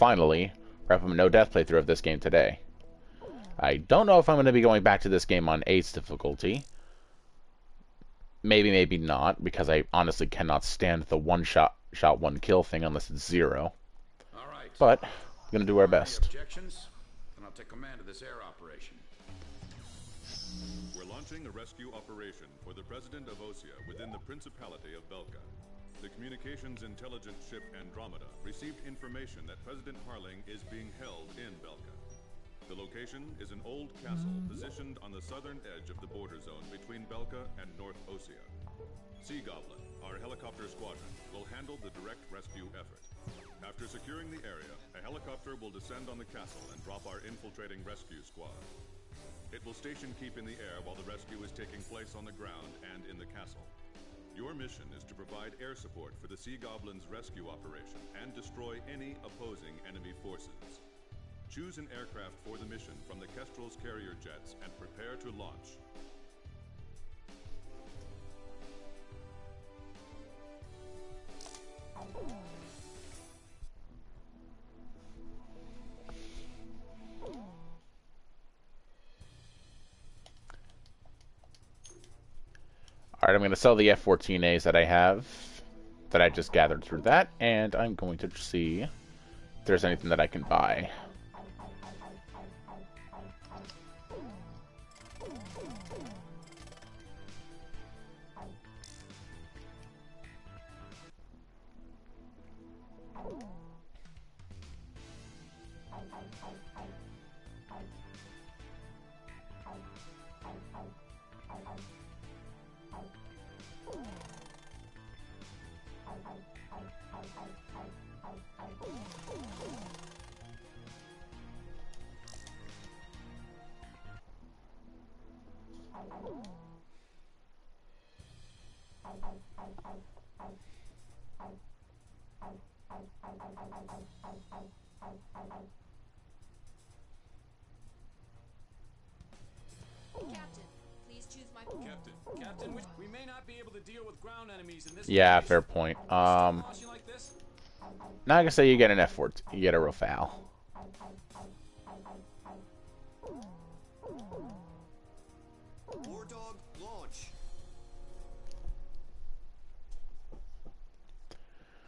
finally wrap up a no-death playthrough of this game today. I don't know if I'm going to be going back to this game on 8's difficulty. Maybe, maybe not, because I honestly cannot stand the one-shot, one-kill thing unless it's 0. All right. But we're going to do our best. Objections? Then I'll take command of this air operation. We're launching a rescue operation for the President of Osea within the Principality of Belka. The communications intelligence ship Andromeda received information that President Harling is being held in Belka. The location is an old castle positioned on the southern edge of the border zone between Belka and North Osea. Sea Goblin, our helicopter squadron, will handle the direct rescue effort. After securing the area, a helicopter will descend on the castle and drop our infiltrating rescue squad. It will station keep in the air while the rescue is taking place on the ground and in the castle. Your mission is to provide air support for the Sea Goblin's rescue operation and destroy any opposing enemy forces. Choose an aircraft for the mission from the Kestrel's carrier jets and prepare to launch. Alright, I'm going to sell the F-14As that I have, that I just gathered through that, and I'm going to see if there's anything that I can buy. Captain, we may not be able to deal with ground enemies in this Yeah, location. fair point. Like Now I can say you get an F-14, you get a Rafale. War dog launch.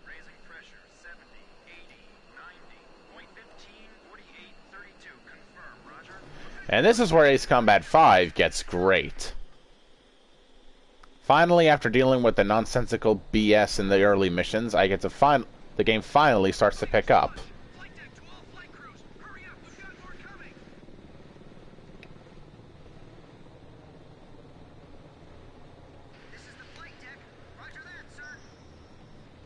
Raising pressure 70, 80, 90, point 15, 48, 32. Confirm, Roger. And this is where Ace Combat 5 gets great. Finally, after dealing with the nonsensical BS in the early missions, I get to the game finally starts to pick up. Flight deck to all flight crews. Hurry up, we've got more coming. This is the flight deck. Roger that, sir.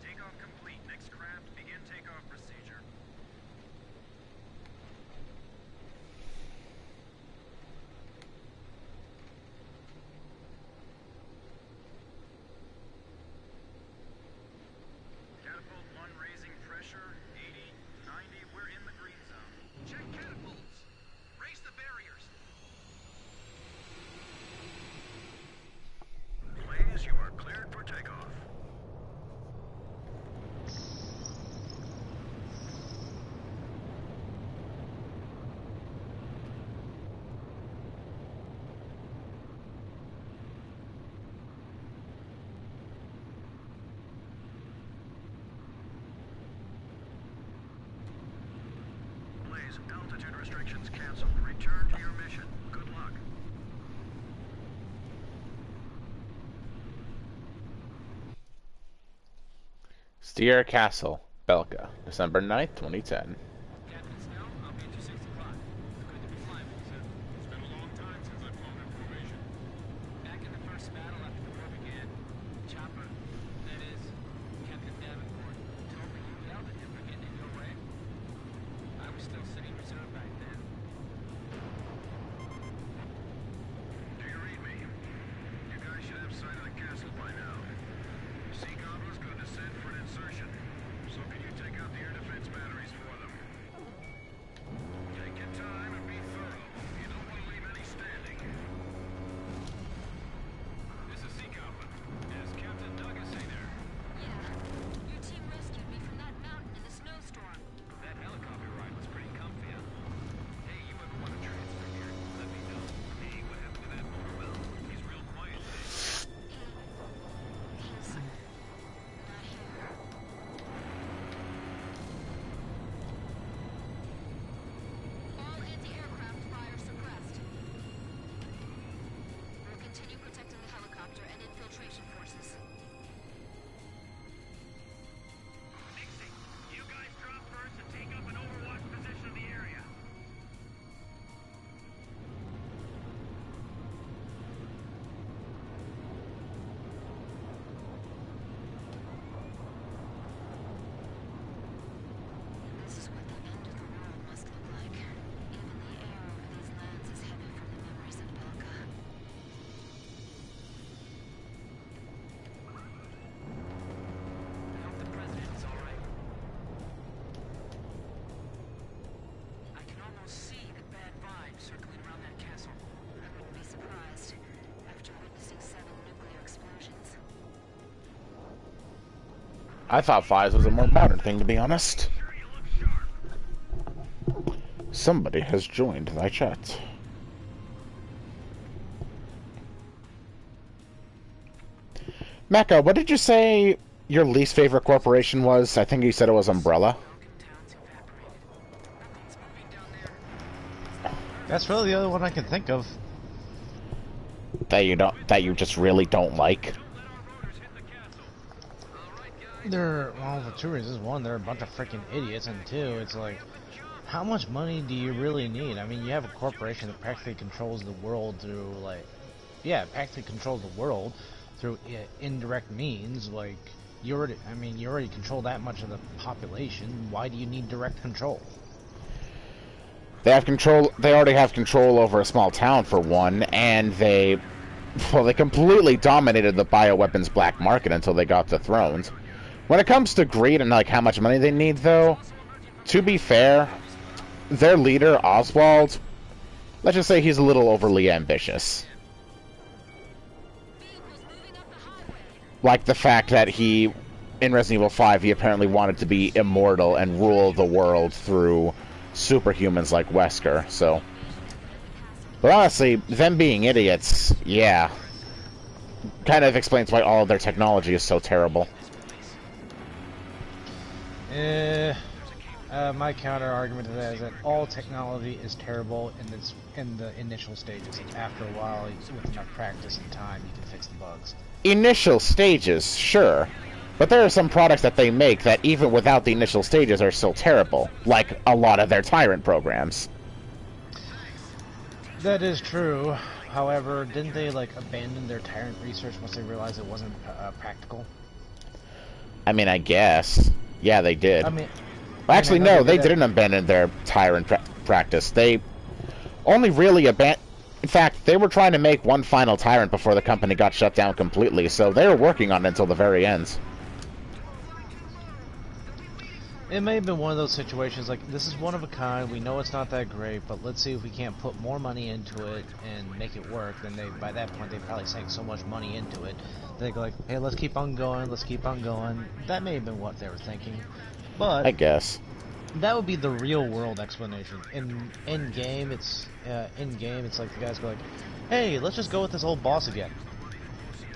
Takeoff complete. Next craft, begin takeoff procedure. Catapult 1 raising pressure, 80, 90, we're in the green zone. Check catapults. Raise the barriers. Blaze, you are cleared for takeoff. Blaze, altitude restrictions canceled. Return to your mission. Good luck. Steer Castle, Belka, December 9th, 2010. Captain Snell, I'll be at you 6 o'clock. It's good to be flying with you, sir. It's been a long time since I've flown in formation. Back in the first battle after the war began, Chopper, that is, Captain Davenport, told me you yelled at him for getting in your way. I was still sitting reserve back then. Do you read me? You guys should have sight of the castle by now. Sea Goblin's going to send for an insertion. So can you take out the air defense batteries for them? Take your time and be thorough. You don't want to leave any standing. This is Sea Goblin. Is Captain Doug a there? Yeah. Your team rescued me from that mountain in the snowstorm. That helicopter I thought 5 was a more modern thing, to be honest. Somebody has joined thy chat. Mecca, what did you say your least favorite corporation was? I think you said it was Umbrella. That's really the only one I can think of. That you just really don't like. Well, for two reasons. One, they're a bunch of freaking idiots, and two, it's like, how much money do you really need? I mean, you have a corporation that practically controls the world through, like, yeah, practically controls the world through indirect means. Like, you already control that much of the population. Why do you need direct control? They have control. They already have control over a small town for one, and they completely dominated the bioweapons black market until they got the thrones. When it comes to greed and like how much money they need, though, to be fair, their leader Oswald, let's just say he's a little overly ambitious. Like the fact that he, in Resident Evil 5, he apparently wanted to be immortal and rule the world through superhumans like Wesker, so... But honestly, them being idiots, yeah, kind of explains why all of their technology is so terrible. My counter argument to that is that all technology is terrible in the initial stages. After a while, with enough practice and time, you can fix the bugs. Initial stages, sure. But there are some products that they make that even without the initial stages are still terrible. Like a lot of their Tyrant programs. That is true. However, didn't they, like, abandon their Tyrant research once they realized it wasn't practical? I mean, I guess. Yeah, they did. I mean... Well, actually, no, they didn't abandon their Tyrant practice. They only really abandoned... In fact, they were trying to make one final Tyrant before the company got shut down completely, so they were working on it until the very end. It may have been one of those situations, like, this is one of a kind, we know it's not that great, but let's see if we can't put more money into it and make it work. Then by that point, they probably sank so much money into it, they go like, hey, let's keep on going, let's keep on going. That may have been what they were thinking. But I guess that would be the real world explanation. In game, it's like the guys go like, hey, let's just go with this old boss again.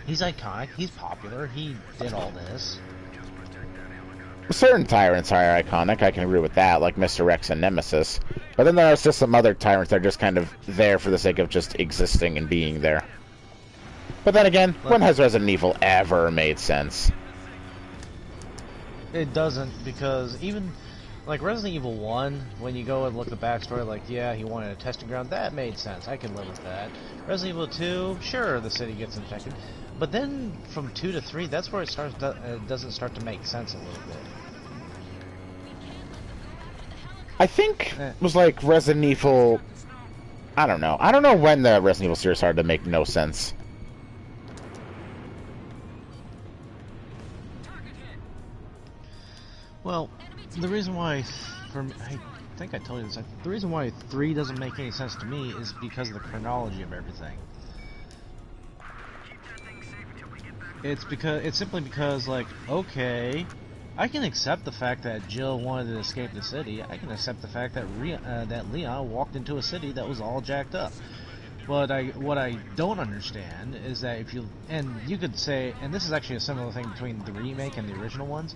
He's iconic, he's popular, he did all this. certain Tyrants are iconic, I can agree with that, like Mr. Rex and Nemesis. But then there are just some other Tyrants that are just kind of there for the sake of just existing and being there. But then again, when has Resident Evil ever made sense? It doesn't, because even, like, Resident Evil 1, when you go and look at the backstory, like, yeah, he wanted a testing ground, that made sense, I can live with that. Resident Evil 2, sure, the city gets infected. But then, from 2 to 3, that's where it doesn't start to make sense a little bit. I think it was like Resident Evil... I don't know. I don't know when the Resident Evil series started to make no sense. Well, the reason why, I think I told you this, the reason why 3 doesn't make any sense to me is because of the chronology of everything. It's simply because, like, okay, I can accept the fact that Jill wanted to escape the city. I can accept the fact that that Leon walked into a city that was all jacked up. But what I don't understand is that if you, and you could say, and this is actually a similar thing between the remake and the original ones,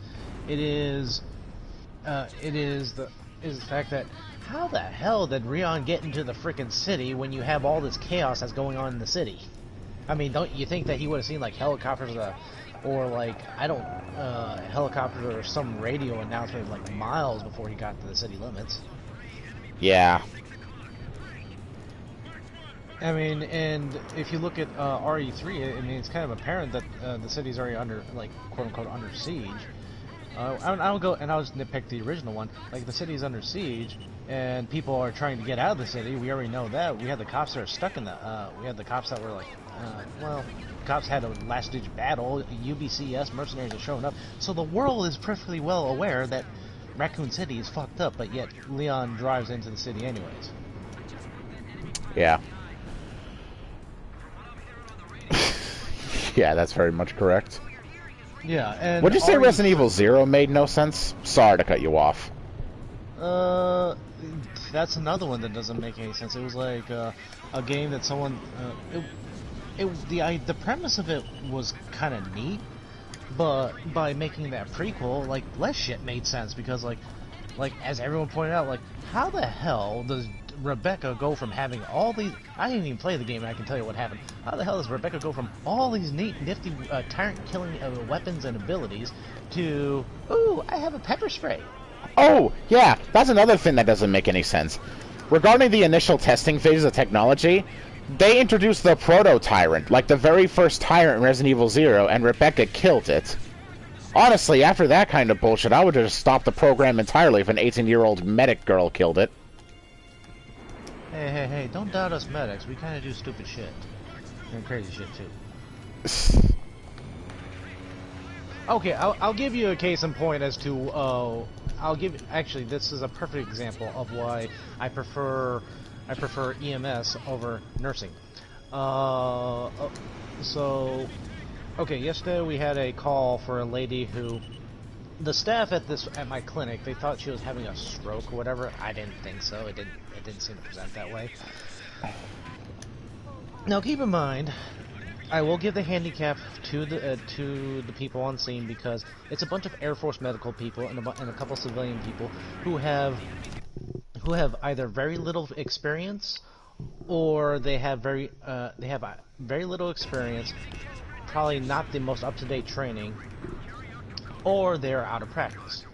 is the fact that how the hell did Leon get into the frickin' city when you have all this chaos that's going on in the city? I mean, don't you think that he would have seen, like, helicopters, or, like, helicopters or some radio announcement, like, miles before he got to the city limits? Yeah. I mean, and if you look at RE3, I mean, it's kind of apparent that the city's already under, like, quote-unquote, under siege. I'll go, and I'll just nitpick the original one. Like, the city's under siege, and people are trying to get out of the city. We already know that. We had the cops that are stuck in the, we had the cops that were like, well, cops had a last-ditch battle. UBCS mercenaries are showing up. So the world is perfectly well aware that Raccoon City is fucked up, but yet Leon drives into the city anyways. Yeah. Yeah, that's very much correct. Yeah, and Would you say already, Resident Evil Zero made no sense? Sorry to cut you off. uh, that's another one that doesn't make any sense. It was like a game that someone, the premise of it was kind of neat, but by making that prequel, like less shit made sense because like as everyone pointed out, like how the hell does Rebecca go from having all these? I didn't even play the game, and I can tell you what happened. How the hell does Rebecca go from all these neat, nifty, tyrant-killing weapons and abilities to, ooh, I have a pepper spray? Oh, yeah, that's another thing that doesn't make any sense. Regarding the initial testing phase of technology, they introduced the proto-tyrant, like the very first tyrant in Resident Evil Zero, and Rebecca killed it. Honestly, after that kind of bullshit, I would have just stopped the program entirely if an 18-year-old medic girl killed it. Hey, don't doubt us medics. We kind of do stupid shit. And crazy shit, too. Okay, I'll give you a case in point as to, actually, this is a perfect example of why I prefer EMS over nursing. So, okay, yesterday we had a call for a lady who, the staff at my clinic, they thought she was having a stroke or whatever. I didn't think so. It didn't seem to present that way. Now keep in mind, I will give the handicap to the people on scene because it's a bunch of Air Force medical people and a couple civilian people who have either very little experience or they have very little experience, probably not the most up-to-date training, or they're out of practice.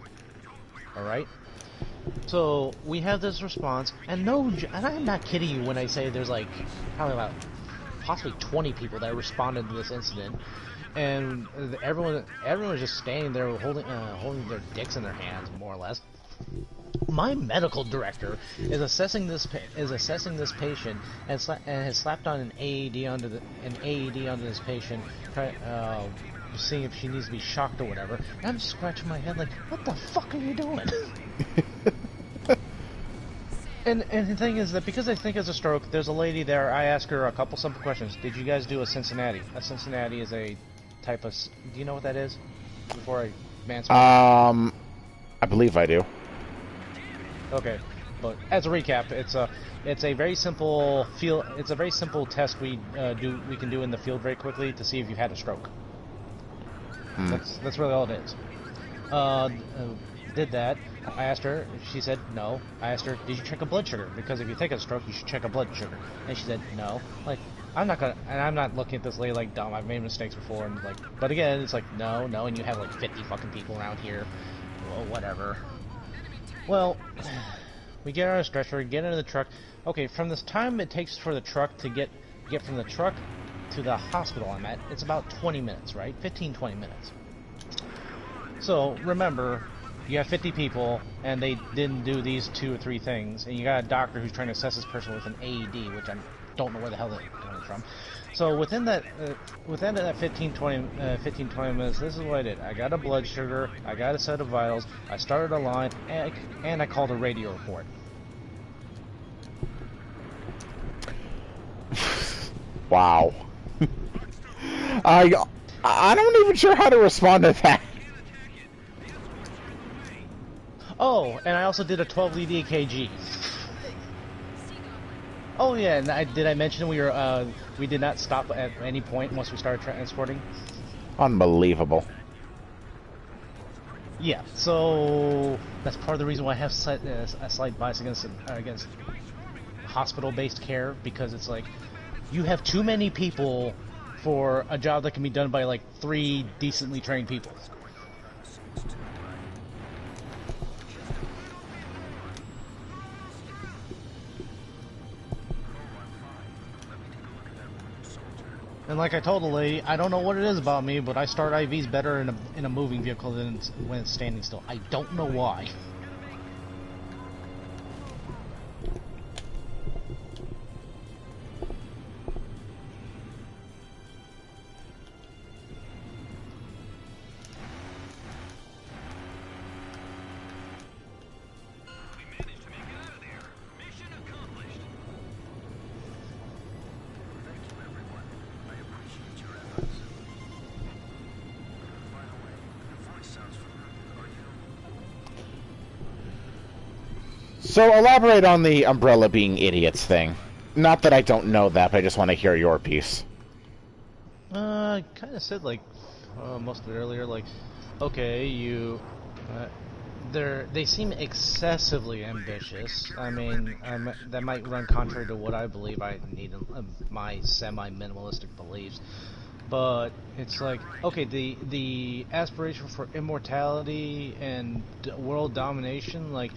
Alright? So, we have this response, and I'm not kidding you when I say there's like, probably about, possibly 20 people that responded to this incident, and everyone was just standing there holding their dicks in their hands, more or less. My medical director is assessing this patient and has slapped on an AED onto this patient, seeing if she needs to be shocked or whatever. And I'm scratching my head like, what the fuck are you doing? And the thing is that because I think it's a stroke, there's a lady there. I asked her a couple simple questions. Did you guys do a Cincinnati? A Cincinnati is a type of. Do you know what that is? Before I advance. I believe I do. Okay, but as a recap, it's a very simple It's a very simple test we can do in the field very quickly to see if you've had a stroke. That's really all it is. Did that. I asked her. She said no. I asked her, did you check a blood sugar? Because if you take a stroke, you should check a blood sugar. And she said no. Like, I'm not looking at this lady like dumb. I've made mistakes before, and like, but again, it's like no, and you have like 50 fucking people around here. Well, whatever. Well, we get on a stretcher, get into the truck. Okay, from this time it takes for the truck to get from the truck to the hospital I'm at, it's about 20 minutes, right? 15-20 minutes. So, remember, you have 50 people, and they didn't do these 2 or 3 things, and you got a doctor who's trying to assess this person with an AED, which I don't know where the hell they're coming from. So within that 15-20 minutes, this is what I did. I got a blood sugar, I got a set of vitals, I started a line, and I called a radio report. Wow. I'm not even sure how to respond to that. Oh, and I also did a 12-lead EKG. Oh yeah, and did I mention we did not stop at any point once we started transporting? Unbelievable. Yeah, so that's part of the reason why I have a slight bias against hospital-based care, because it's like you have too many people for a job that can be done by like 3 decently trained people. And like I told the lady, I don't know what it is about me, but I start IVs better in a moving vehicle than when it's standing still. I don't know why. So elaborate on the Umbrella being idiots thing. Not that I don't know that, but I just want to hear your piece. I kind of said like most of it earlier. Like, okay, they seem excessively ambitious. I mean, that might run contrary to what I believe. I need my semi-minimalistic beliefs. But it's like, okay, the aspiration for immortality and world domination, like,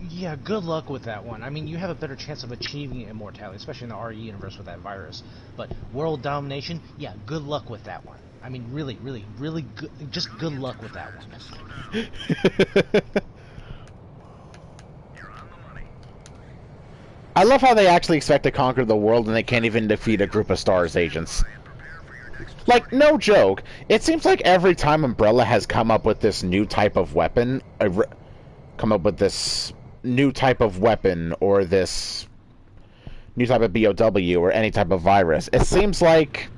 yeah, good luck with that one. I mean, you have a better chance of achieving immortality, especially in the RE universe with that virus. But world domination, yeah, good luck with that one. I mean, really, really, really good. Just good luck with that one. I love how they actually expect to conquer the world and they can't even defeat a group of STARS agents. Like, no joke, it seems like every time Umbrella has come up with this new type of weapon, or this new type of BOW, or any type of virus, it seems like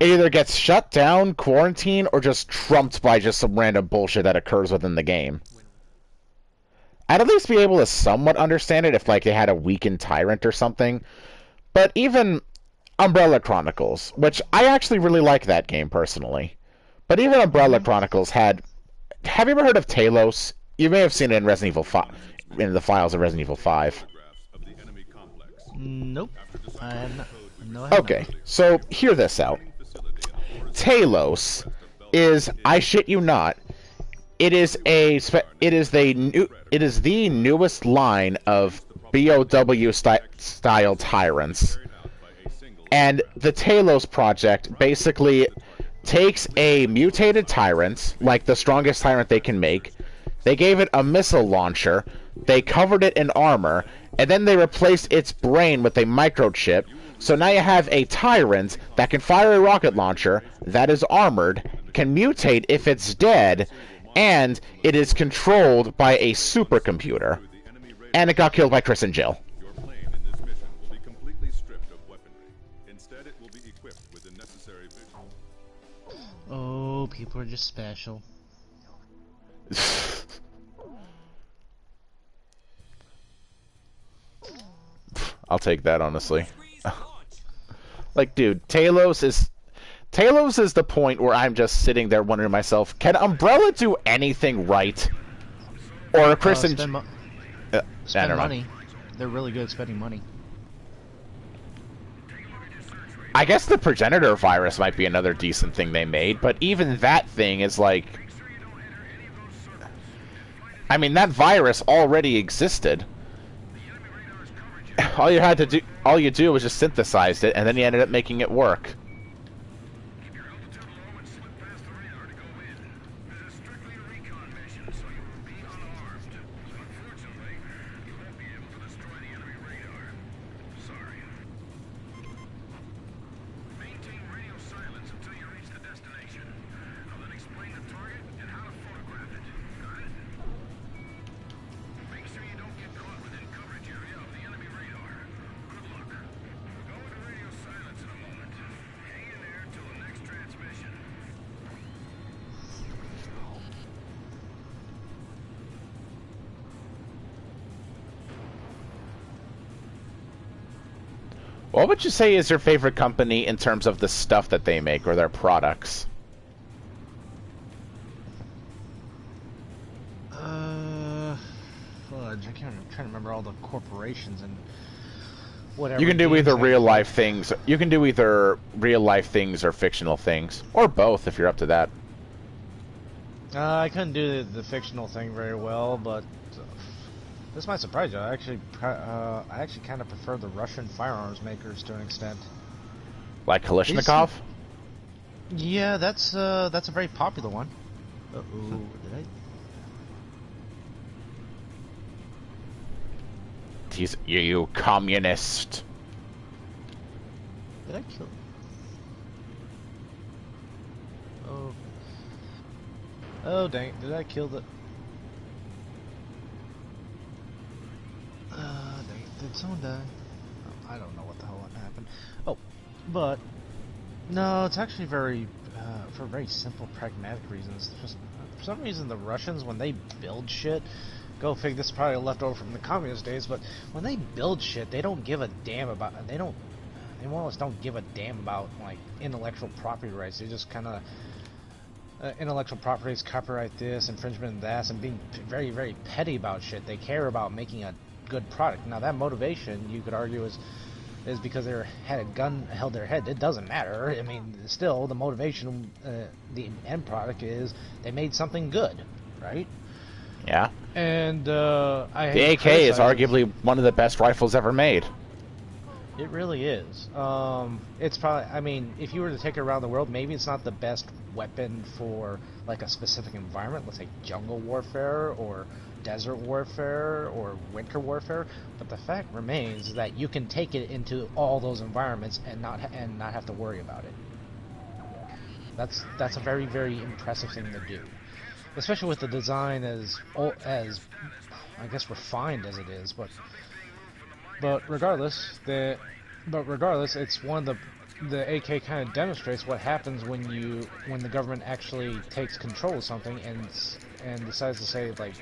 it either gets shut down, quarantined, or just trumped by just some random bullshit that occurs within the game. I'd at least be able to somewhat understand it if, like, they had a weakened tyrant or something, but even Umbrella Chronicles, which I actually really like that game personally. But even Umbrella Chronicles had... Have you ever heard of Talos? You may have seen it in Resident Evil 5, in the files of Resident Evil 5. Nope. I have not. No, I have Okay, so hear this out. Talos is, I shit you not, it is the newest line of BOW style tyrants. And the Talos project basically takes a mutated tyrant, like the strongest tyrant they can make, they gave it a missile launcher, they covered it in armor, and then they replaced its brain with a microchip, so now you have a tyrant that can fire a rocket launcher, that is armored, can mutate if it's dead, and it is controlled by a supercomputer. And it got killed by Chris and Jill. Oh, people are just special. I'll take that, honestly. Like, dude, Talos is the point where I'm just sitting there wondering to myself, can Umbrella do anything right? Or Chris and... Spend money. They're really good at spending money. I guess the progenitor virus might be another decent thing they made, but even that thing is like... I mean, that virus already existed. All you do was just synthesize it, and then you ended up making it work. What would you say is your favorite company in terms of the stuff that they make or their products? Fudge. I'm trying to remember all the corporations and whatever. You can do either real life things. You can do either real life things or fictional things, or both if you're up to that. I couldn't do the fictional thing very well, but this might surprise you. I actually kind of prefer the Russian firearms makers to an extent. Like Kalashnikov? Yeah, that's a very popular one. Uh-oh, did You communist. I kill? Oh. Oh, dang it. Did I kill the... dang it. Did someone die? Oh, I don't know what the hell happened. Oh, but... No, it's actually very... for very simple, pragmatic reasons. Just, for some reason, the Russians, when they build shit, Go fig. This is probably left over from the communist days, but when they build shit, they don't give a damn about. They don't. They more or less don't give a damn about like intellectual property rights. They just kind of intellectual properties, copyright this, infringement of that, and being very, very petty about shit. They care about making a good product. Now that motivation, you could argue, is because they had a gun held their head. It doesn't matter. I mean, still the motivation, the end product is they made something good, right? Yeah. And the AK is arguably one of the best rifles ever made. It really is. It's probably, I mean, if you were to take it around the world, maybe it's not the best weapon for like a specific environment, let's say jungle warfare or desert warfare or winter warfare, but the fact remains that you can take it into all those environments and not have to worry about it. That's a very, very impressive thing to do, especially with the design as I guess refined as it is, but regardless, it's one of the AK kind of demonstrates what happens when the government actually takes control of something and decides to say like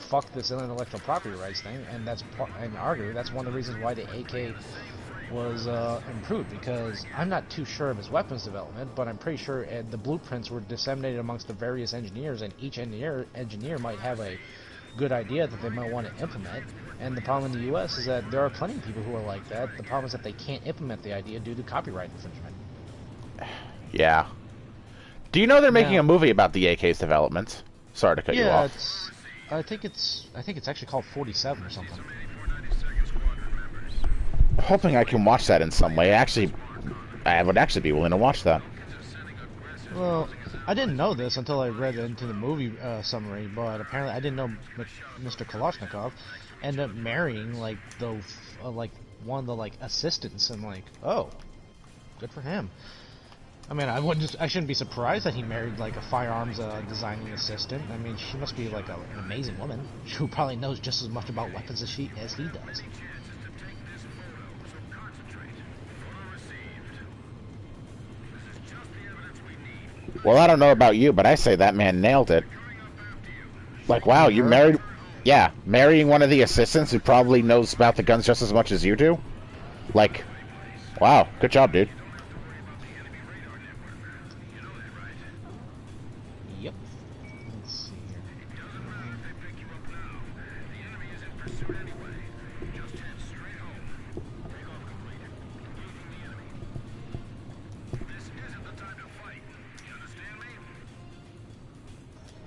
fuck this intellectual property rights thing, and arguably that's one of the reasons why the AK was improved, because I'm not too sure of his weapons development, but I'm pretty sure the blueprints were disseminated amongst the various engineers, and each engineer might have a good idea that they might want to implement. And the problem in the U.S. is that there are plenty of people who are like that. The problem is that they can't implement the idea due to copyright infringement. Yeah. Do you know they're making a movie about the AK's development? Sorry to cut you off. I think it's actually called 47 or something. Hoping I can watch that in some way. Actually, I would actually be willing to watch that. Well, I didn't know this until I read into the movie summary, but apparently I didn't know Mr. Kalashnikov ended up marrying like one of the like assistants, and like, oh, good for him. I mean, I shouldn't be surprised that he married like a firearms designing assistant. I mean, she must be like an amazing woman who probably knows just as much about weapons as he does. Well, I don't know about you, but I say that man nailed it. Like, wow, you married... Yeah, marrying one of the assistants who probably knows about the guns just as much as you do? Like, wow, good job, dude. Yep. Let's see here.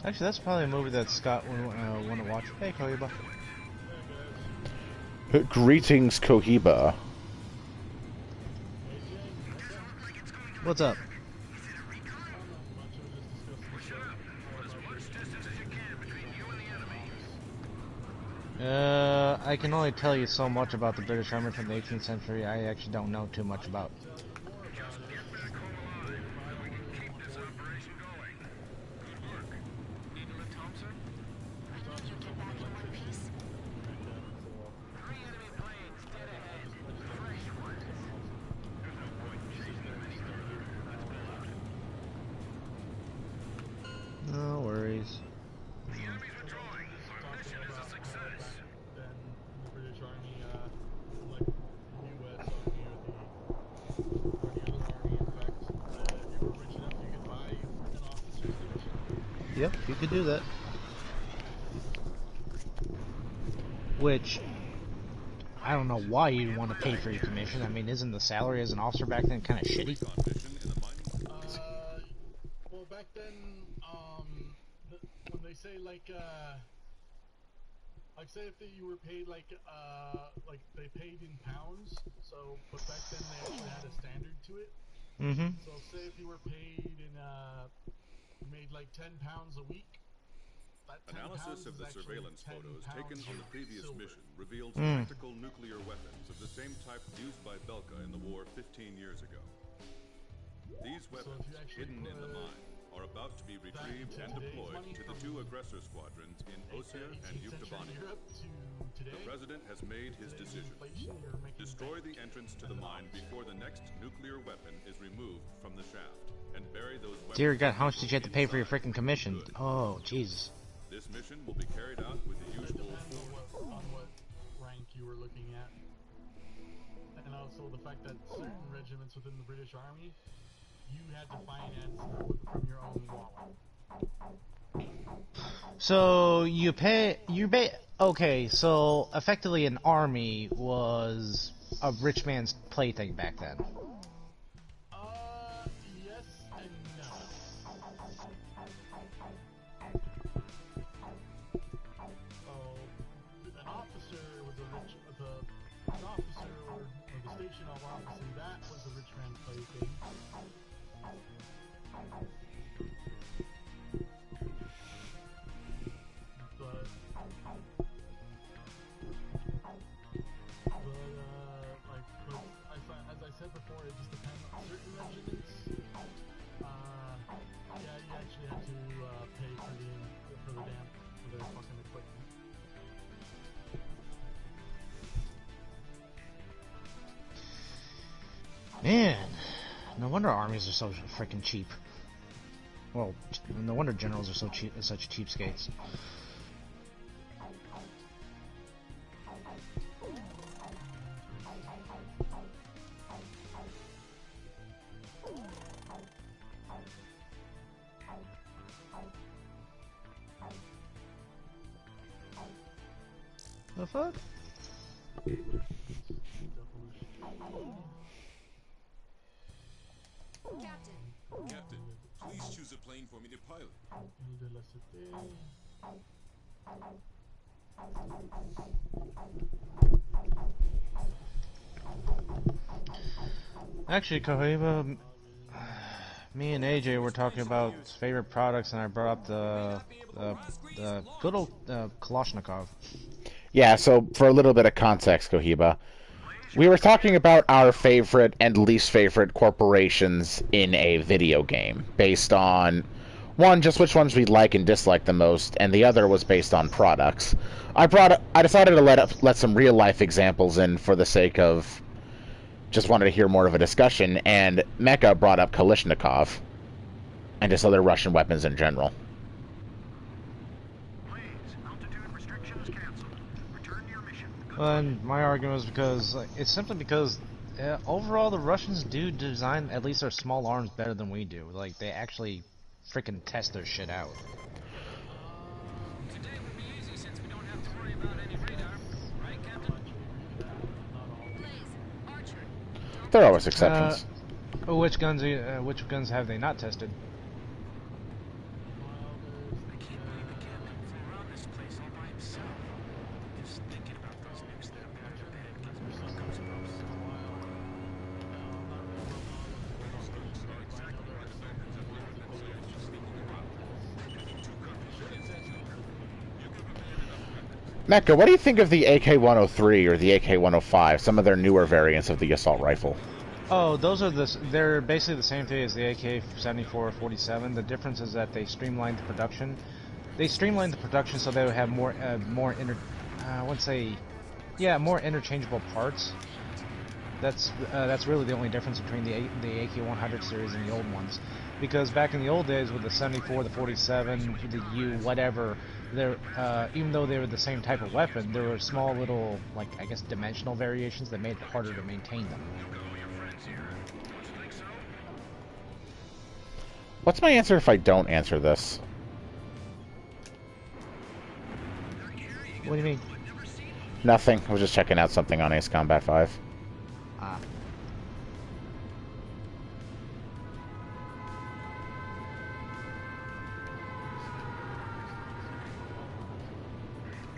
Actually, that's probably a movie that Scott would want to watch. Hey, Kohiba. Greetings, Kohiba. What's up? I can only tell you so much about the British Army from the 18th century. I actually don't know too much about. No worries. Yep, you could do that. Which, I don't know why you'd want to pay for your commission. I mean, isn't the salary as an officer back then kind of shitty? Well, back then, when they say say if you were paid like they paid in pounds, so, but back then they actually had a standard to it. Mm-hmm. So say if you were paid in, you made like 10 pounds a week. Analysis of the surveillance photos taken on the previous mission revealed tactical nuclear weapons of the same type used by Belka in the war 15 years ago. These weapons, hidden in the mine, are about to be retrieved and deployed to the two aggressor squadrons in Osir and Yuktabania. The President has made his decision. Destroy the entrance to the mine before the next nuclear weapon is removed from the shaft, and bury those weapons. Dear God, how much did you have to pay for your freaking commission? Oh, Jesus. This mission will be carried out with the usual looking at. And also the fact that certain regiments within the British Army, you had to finance from your own wallet. So okay, so effectively an army was a rich man's plaything back then. Yes and no. An officer was an officer or the station of officer, that was a rich man's plaything. As I said before, it just depends on certain regiments. Yeah, you actually have to pay for their fucking equipment. Man, no wonder armies are so freaking cheap. Well, no wonder generals are so cheap, such cheapskates. The fuck? Captain, please choose a plane for me to pilot. Actually, Cohiba, me and AJ were talking about favorite products, and I brought up the good old Kalashnikov. Yeah, so for a little bit of context, Cohiba, we were talking about our favorite and least favorite corporations in a video game, based on, one, just which ones we like and dislike the most, and the other was based on products. I decided to let some real-life examples in for the sake of just wanted to hear more of a discussion, and Mecha brought up Kalashnikov, and just other Russian weapons in general. And my argument was because it's simply because overall the Russians do design at least their small arms better than we do. Like they actually freaking test their shit out. Today will be easy since we don't have to worry about any radar, right, Captain? Blaze, Archer. There are always exceptions. Which guns have they not tested? I can't believe the Captain flew around this place all by himself. Just thinking about those nukes that are back to back gives me goosebumps. Mecha, what do you think of the AK-103 or the AK-105, some of their newer variants of the assault rifle? Oh, they're basically the same thing as the AK-74 or 47. The difference is that they streamlined the production. They streamlined the production so they would have more more interchangeable parts. That's really the only difference between the AK-100 series and the old ones. Because back in the old days with the 74, the 47, the U, whatever, even though they were the same type of weapon, there were small little, like, I guess, dimensional variations that made it harder to maintain them. What's my answer if I don't answer this? What do you mean? Nothing. I was just checking out something on Ace Combat 5. Ah.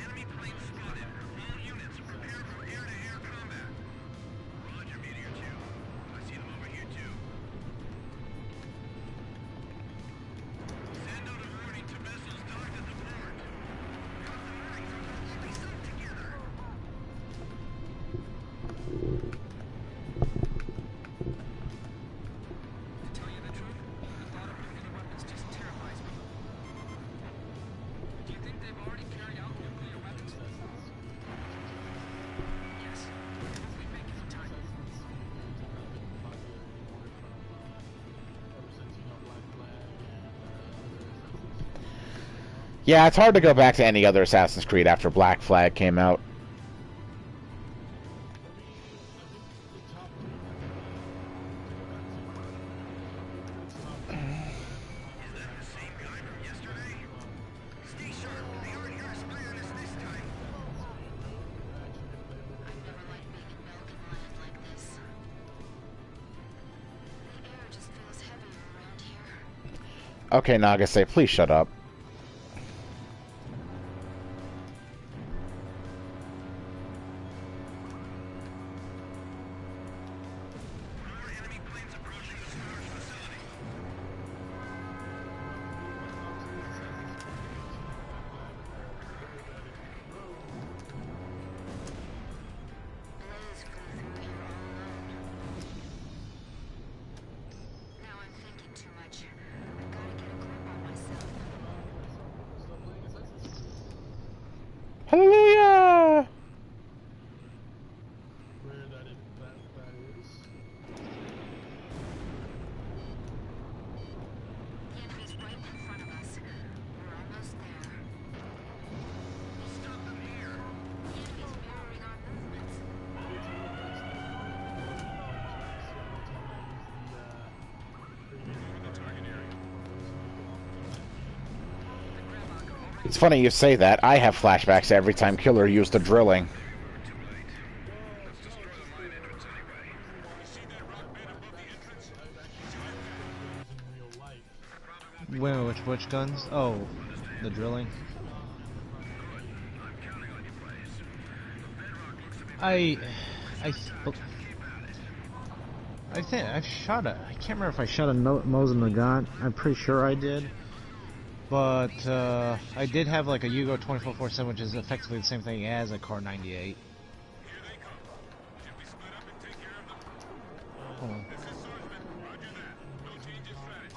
Enemy plane spotted. All units, prepare for air-to-air combat. Roger, Meteor 2. I see them over here, too. Send out a warning to vessels docked at the port. We suck together. To tell you the truth, the thought of nuclear weapons just terrifies me. Do you think they've already carried out nuclear weapons? Yes. If we make it in time. Yeah, it's hard to go back to any other Assassin's Creed after Black Flag came out. Okay, Nagase, please shut up. Blaze flew through here all alone. Now I'm thinking too much. I gotta get a grip on myself. Stop playing Assassin's Creed. Hallelujah! Where that is. The enemy's right in front of us. We're almost there. We'll stop them here. The enemy's mirroring our movements. It's funny you say that. I have flashbacks every time Killer used the drilling. Too late. Let's destroy the mine entrance anyway. You see that rock bed above the entrance? In real life. Which guns? Oh, the drilling. I'm counting on you, Blaze. The bedrock looks to be I think I shot a. I can't remember if I shot a Mosin Nagant. I'm pretty sure I did. But I did have like a Yugo 24/7, which is effectively the same thing as a Car 98. Here they come. Should we split up and take care of them? Hold on. This is Swordsman. Roger that. No change in strategy.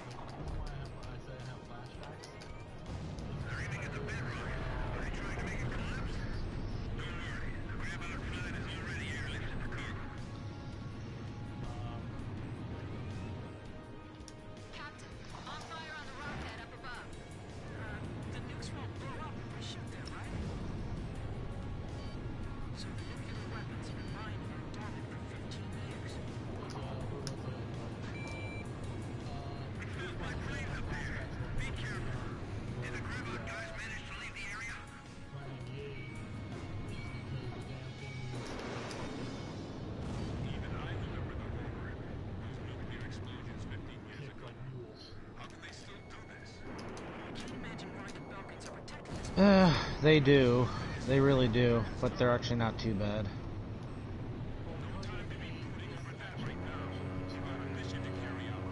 They're aiming at the bedrock. Are they trying to make it collapse? Don't worry. The Grab Out 9 is already airlifted for cargo. Captain, on fire on the rocket up above. The nukes won't blow up if we shoot them, right? So the nuclear weapons in the mine were dormant for 15 years. My plane's up there. Be careful. Did the Grab Out guys manage to leave the area? Even I remember the horror. Those nuclear explosions 15 years ago. How can they still do this? Can you imagine why the Belkans are protecting this? They do. They really do. But they're actually not too bad. No time to be brooding over that right now. You got a mission to carry out.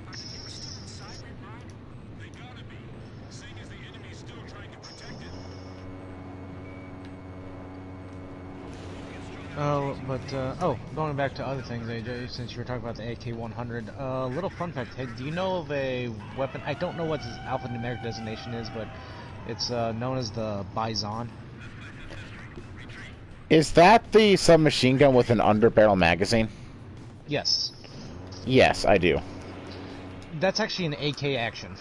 Are the nukes still inside that mine? They gotta be. Seeing as the enemy's still trying to protect it. Going back to other things, AJ, since you were talking about the AK-100, little fun fact, hey, do you know of a weapon, I don't know what its alphanumeric designation is, but it's known as the Bison. Is that the submachine gun with an underbarrel magazine? Yes. Yes, I do. That's actually an AK action.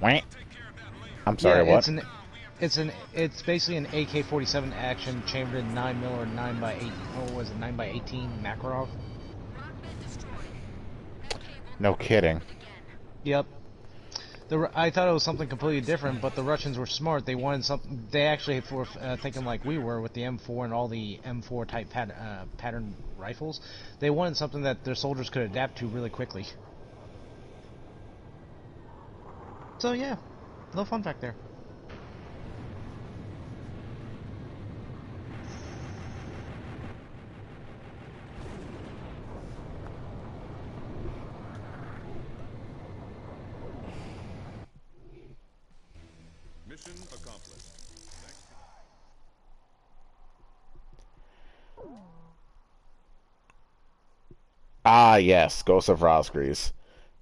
Wah. I'm sorry, Yeah, what? it's basically an AK-47 action chambered in 9mm or 9x8, or was it 9x18 Makarov? No kidding. Yep. I thought it was something completely different, but the Russians were smart. They wanted something. They actually were thinking like we were with the M4 and all the M4 type pattern rifles. They wanted something that their soldiers could adapt to really quickly. So yeah, little fun fact there. Mission accomplished. Thanks. Ah, yes, Ghost of Rosgreaves.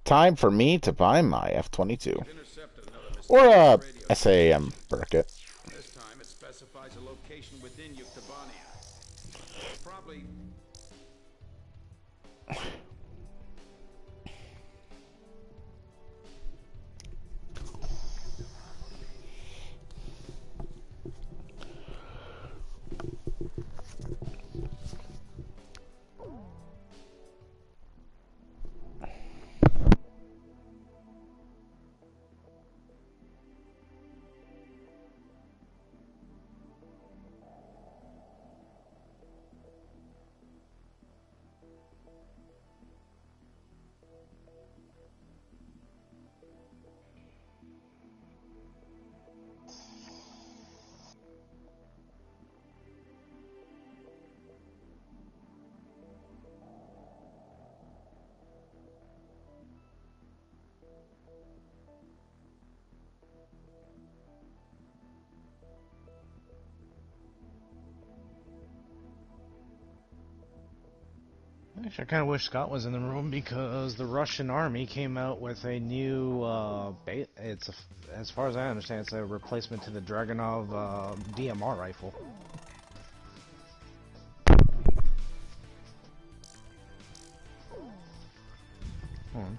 Time for me to buy my F-22. Intercepted another Or a mysterious radio SAM Burkett. This time it specifies a location within Yuktobania. Probably Actually, I kind of wish Scott was in the room because the Russian army came out with a new as far as I understand, it's a replacement to the Dragunov DMR rifle. Hold on.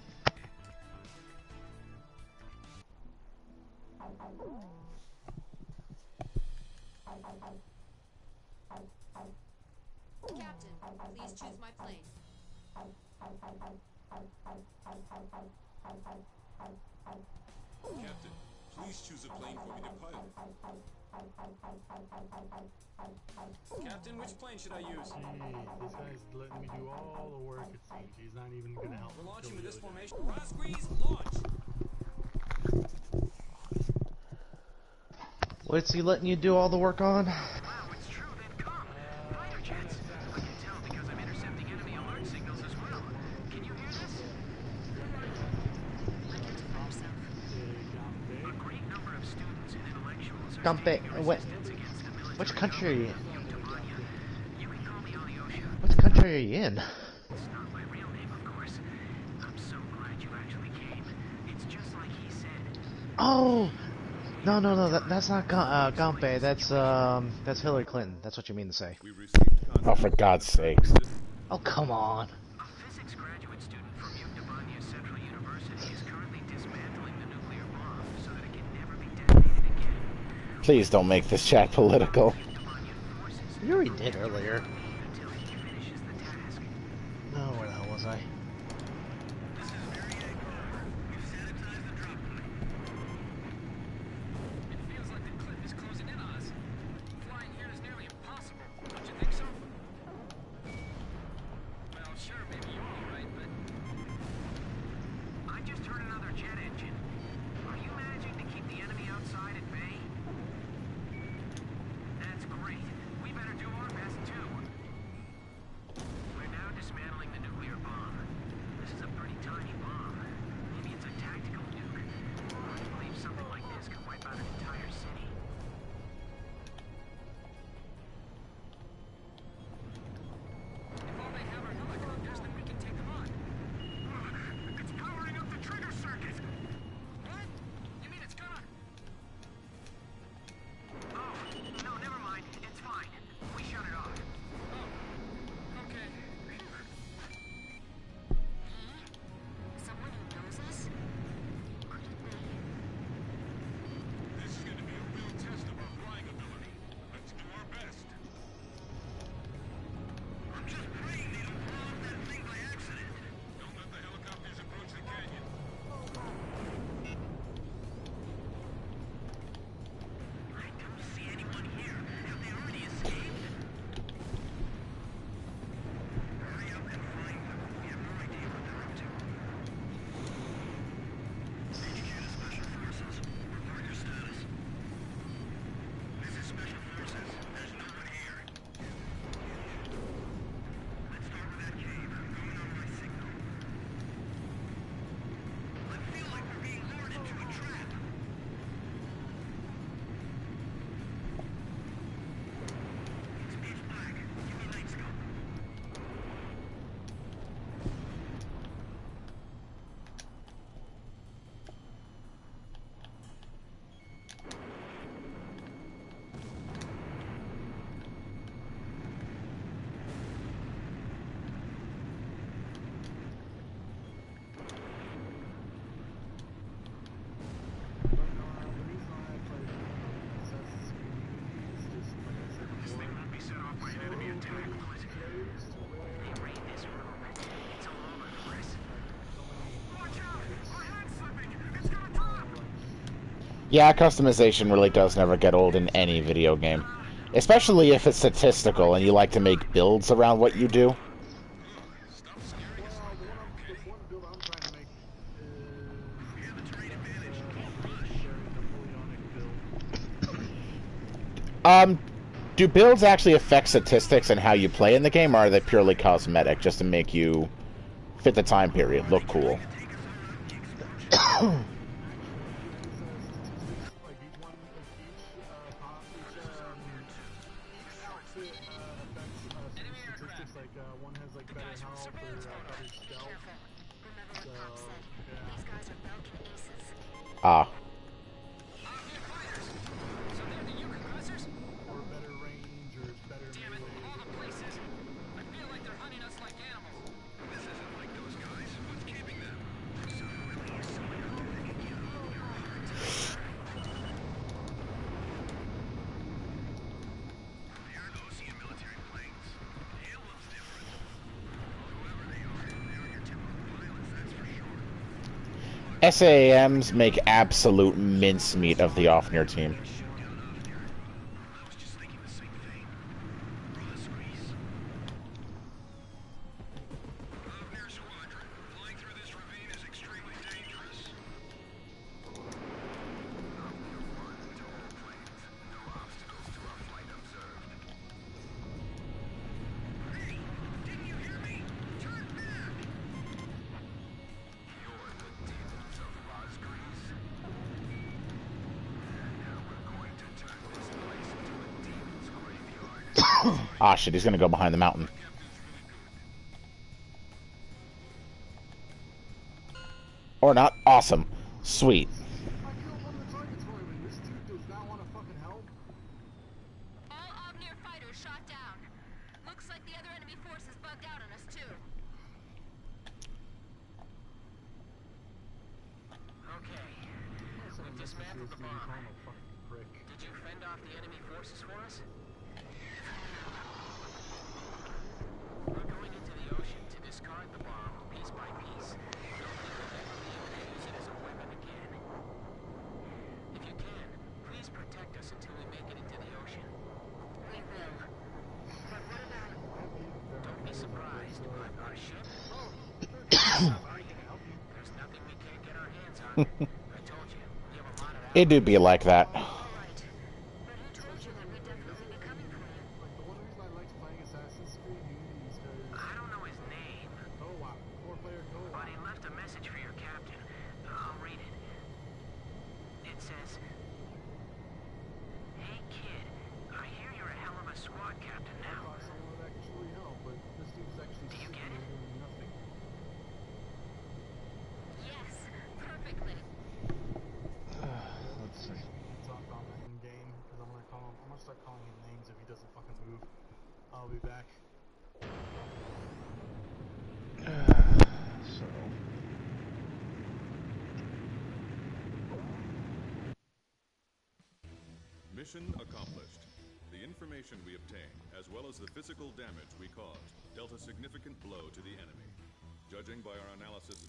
Captain, please choose my plane. Captain, please choose a plane for me to pilot. Captain, which plane should I use? Gee, this guy's letting me do all the work, it seems. He's not even gonna help We're me launching kill with the this other guy. formation. Rosqueeze, launch! What's he letting you do all the work on? Wow, it's true, then come. Fighter jets. I can tell because I'm intercepting enemy alert signals as well. Can you hear this? Identify yourself. A great number of students and intellectuals are Gampe, staging a what? resistance against the military Which country are you in? Yuktabania. You can call me Alyosha. Which country are you in? It's not my real name, of course. I'm so glad you actually came. It's just like he said. Oh, no, that's not Gampe. That's Hillary Clinton. That's what you mean to say. We received Oh, for God's sakes. Oh, come on. A physics graduate student from Yuktabania Central University is currently dismantling the nuclear bomb so that it can never be detonated again. Please don't make this chat political. Yuktabanian forces You already did earlier. until he finishes the task. No, where the hell was I? It feels like the cliff is closing in on us. Flying here is nearly impossible. Don't you think so? Well, sure, maybe you're all right, but I just heard another jet engine. Are you managing to keep the enemy outside at bay? That's great. We better do our best too. We're now dismantling the nuclear bomb. This is a pretty tiny bomb. Maybe it's a tactical nuke. I believe something like this could wipe out an entire city. if all they have are helicopters, then we can take them on. It's powering up the trigger circuit! What? You mean it's gonna... Oh, no, never mind. It's fine. We shut it off. Oh, okay. Someone who knows us? Couldn't be. This is going to be a real test of our flying ability. Let's do our best. I'm just praying they don't blow up that thing by accident. Don't let the helicopters approach the canyon. I don't see anyone here. Have they already escaped? Hurry up and find them. We have no idea what they're up to. HQ to Special Forces. Report your status. This is Special Forces. There's no one here. Let's start with that cave. I'm going on my signal. I feel like we're being lured into a trap. It's pitch black. Give me night scope. The reason I play Assassin's Creed is just, like I said This before, thing won't be set off by an enemy attack, will it? close to where They raid this room. It's all over for us. so many Watch out! My hand's slipping! It's gonna drop! Yeah, customization really does never get old in any video game. Especially if it's statistical and you like to make builds around what you do. Stop scaring us like that, okay? one build I'm trying to make is We have a terrain advantage. Napoleonic build. Do builds actually affect statistics and how you play in the game, or are they purely cosmetic just to make you fit the time period, look cool? Like each one, each outfit affects statistics. Like one has like better health or Ah. Off-near fighters. So they're the Yukon aggressors? Or better range, or better Damn it, melee. all the places. I feel like they're hunting us like animals. This isn't like those guys. What's keeping them? Some really silly out there that can get you. They aren't Osean military planes. The emblem's different. Whoever they are your typical pilots, that's for sure. SAMs make absolute mincemeat of the off-near team. Shutdown off there. I was just thinking the same thing. Ross Reese. Off-near squadron. Flying through this ravine is extremely dangerous. Off-near 1 to all planes. No obstacles to our flight observed. Hey! Didn't you hear me? Turn back! You're the demons of Ross Grease. And now we're going to turn this place into a demon's graveyard. Ah, shit, he's gonna go behind the mountain. Or not. Awesome. Sweet. I killed one of the targets for him, and this dude does not want to fucking help. All Omnier fighters shot down. Looks like the other enemy force is bugged out on us too. Okay. Some We've of this dismantled the is gonna bomb. become a fucking prick. Did you fend off the enemy forces for us? We're going into the ocean to discard the bomb piece by piece. Nobody will ever be able to use it as a weapon again. If you can, please protect us until we make it into the ocean. We will. But what about... Don't be surprised. Our ship? There's nothing we can't get our hands on. I told you, we have a lot of It do be like that. All right. But who told you that we'd definitely be coming for you? Like, the one reason I liked playing Assassin's Creed Unity is because... I don't know his name, Co-op. 4-player co-op. but he left a message for your captain. I'll read it. It says, "Hey kid, I hear you're a hell of a squad captain I now. thought someone would actually help, but this dude's actually Do you sitting get there it? doing nothing. Yes, perfectly. Let's see. Talk on that in game, because I'm gonna start calling him names if he doesn't fucking move. I'll be back. So, Mission accomplished. The information we obtained, as well as the physical damage we caused, dealt a significant blow to the enemy. Judging by our analysis...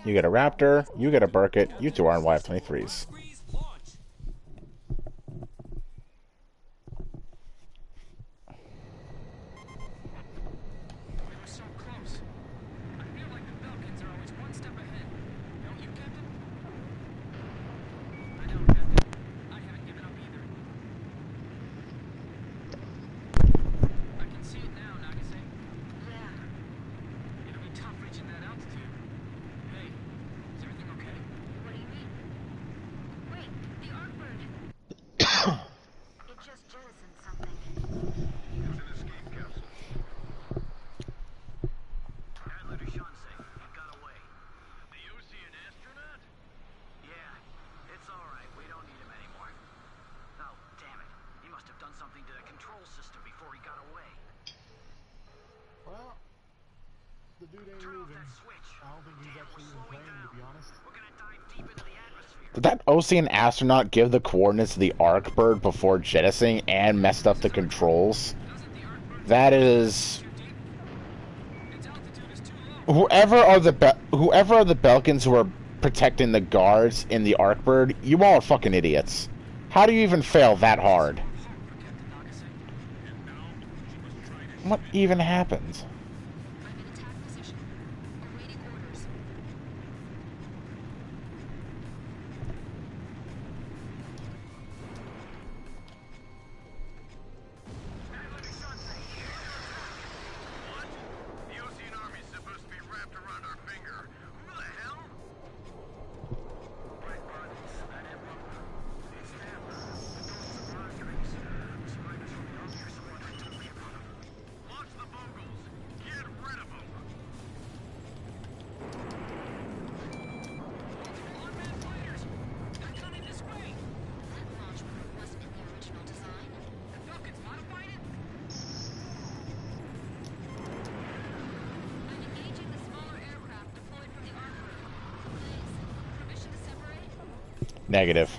You get a Raptor, you get a Burkett, you two are in YF-23s. Squeeze, launch. We were so close. I feel like the Belkins are always one step ahead. Don't you, Captain? I know, Captain. I haven't given up either. I can see it now, Nagase. Yeah. It'll be tough reaching that altitude. Hey, is everything okay? What do you mean? Wait, the Arbird. It just jettisoned something. It's an escape capsule. Adler to Shansei. It got away. The Osean astronaut? Yeah. It's alright. We don't need him anymore. Oh, damn it. He must have done something to the control system before he got away. Well, the dude ain't Turn off moving. that switch. I don't think he's Damn, actually we're even slowing playing, to be down. honest. We're gonna dive deep into the atmosphere. Did that Ocean astronaut give the coordinates to the Arc Bird before jettisoning and messed up the controls? Doesn't the Arbird That is... too deep? Its altitude is too low. Whoever are the Belkins who are protecting the guards in the Arc Bird, you all are fucking idiots. How do you even fail that hard? For Captain Nagase. What even happened? I'm in attack position. Awaiting orders. Adler to Shansei. Negative.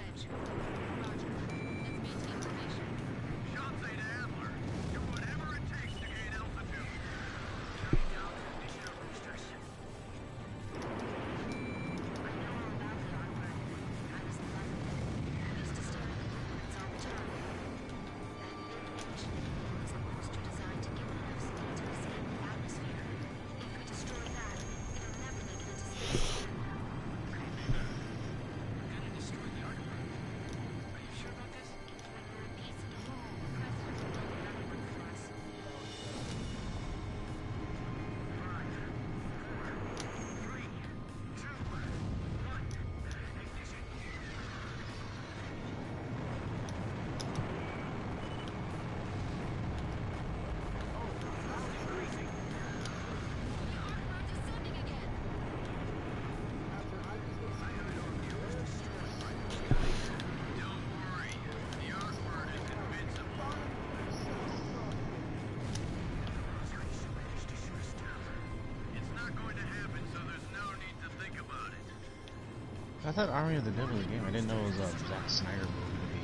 I thought Army of the Dead was a game. I didn't know it was a Zack Snyder movie to be.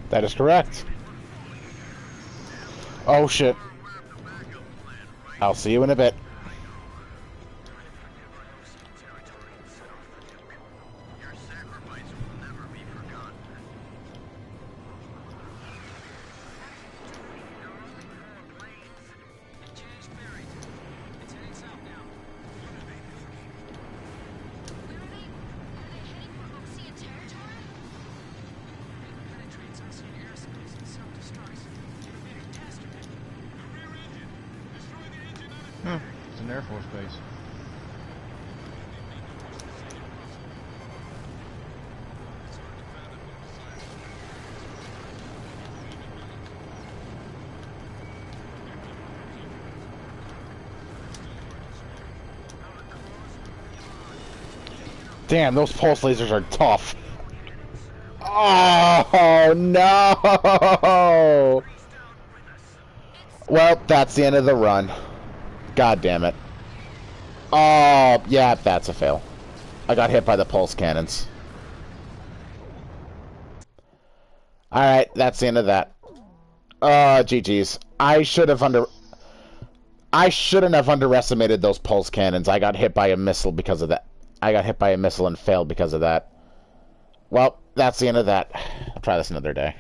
That is correct. Oh shit. I'll see you in a bit. It's an Air Force base. Damn, those pulse lasers are tough. Oh no! Well, that's the end of the run. God damn it. Oh, yeah, that's a fail. I got hit by the pulse cannons. Alright, that's the end of that. GG's. I shouldn't have underestimated those pulse cannons. I got hit by a missile because of that. I got hit by a missile and failed because of that. Well, that's the end of that. I'll try this another day.